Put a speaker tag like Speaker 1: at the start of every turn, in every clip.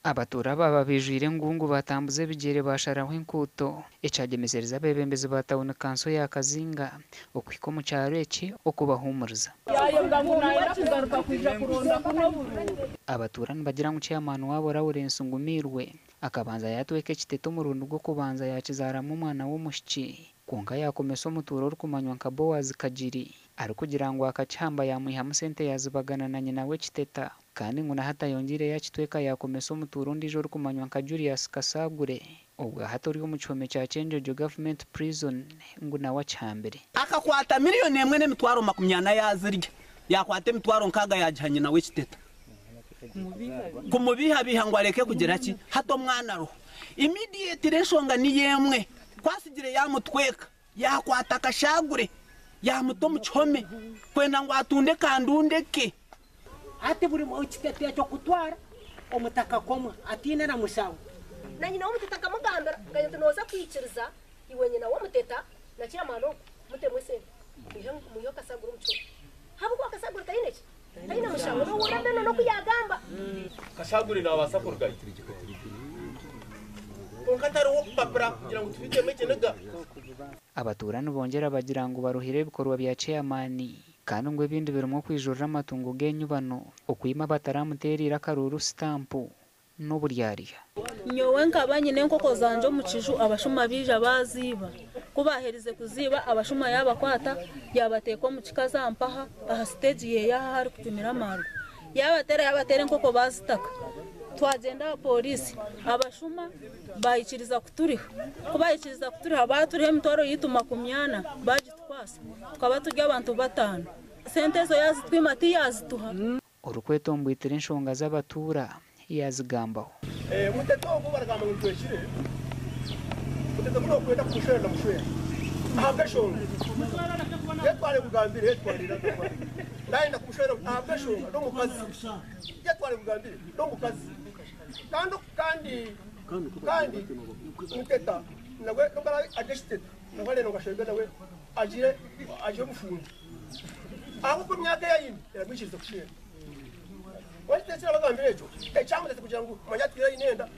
Speaker 1: abatura baba bijwire ngungu batambuze bigere basharaho inkuto ecagemezereza bebembezi batawuna kanso ya Kazinga okwiko mu cyaro eki okubahumuriza abaturani bagira ngo chairman wabo Lawrence Ngumirwe akabanza yatweke kiteto mu rundu rwo kubanza yakizaramo umwana w'umushiki konka yakomesa umuturo uri kumanywa nka Boaz Kajiri ari kugira ngo akachamba yamuha musente yazibagana na nyina we kiteta kandi ngo hata yongire yakitweka yakomesa umuturo ndi jo kumanywa nka Julius Kasagure ubwo hato uri mu cyome cya Change Government Prison ngo nawa cyambere
Speaker 2: akakwata miliyoni emwe n'emitwaro 20 yazirya yakwata emitwaro nkaga yajhanye nawe kiteta kumubiha biha ngo areke kugira ki hato mwana ro immediate reshonga ni yemwe kwasigire yamutweka yakwata Kashagure yamuto mu cyome kwenda ngo atunde kandundeke
Speaker 3: ate buri mu kitete cyo kutwara omutaka komwe atine na mushawo
Speaker 4: na nyina w'umuteta kamugambira ngayo tunoza kwikiriza iwe nyina w'umuteta na kiramano mutemwe se muyo Kasagura umuco habuko Kasagura kayineki kayina mushawo no urabena no kuyagamba
Speaker 5: Kashagure na basakurgaye unkatari wo papra kugira ngo tubite mekenega
Speaker 1: abaturani bongera bagira ngo baruhire ibikorwa bya chairman kandi ngo ibindi birimo kwijurira amatungo genyubano okwima bataramuterira karuru stamp no buryariya
Speaker 6: nyowe nkabanyine nkoko zanje mu kiju abashuma bija baziba kubaherize kuziba abashuma yabakwata yabateko mu kikazampaha aha stage ye yahari kutumira maru yabatere nkoko bazitaka twagenda polisi abashuma bayikiriza kuturiha kubayikiriza kuturiha baturihe mitoro yituma kumyana bagitwasa tukaba turya abantu batanu sente zo yazitwimati yazituha
Speaker 1: urukweto mbwitire inshonga z'abatura yazigambaho
Speaker 5: muteto ubu baragamba ngo tweshire muteto kuno kwenda kushera na mushera ahabwe shonga yatware bugambire yatwarira ndaenda kushera ahabwe shonga no mukazi yatware bugambire no mukazi kandi muteta nawe nongara ageshite nawe no gashebe nawe aje mufunga aho ko myaka yayindi yarabishiriza kushera wajitetsera bagambire ejo ecamutetse kugira ngo manyatwira inenda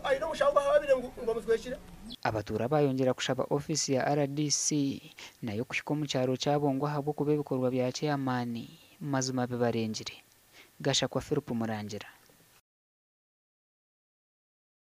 Speaker 5: ari no mushamba habire ngo mutweshire
Speaker 1: abatura bayongera kushaba ofisi ya RDC nayo kushiko mu cyaro cyabongwa habo kube bikorwa bya chairman mazuma bibarengire gasha kwa Philip Murangira.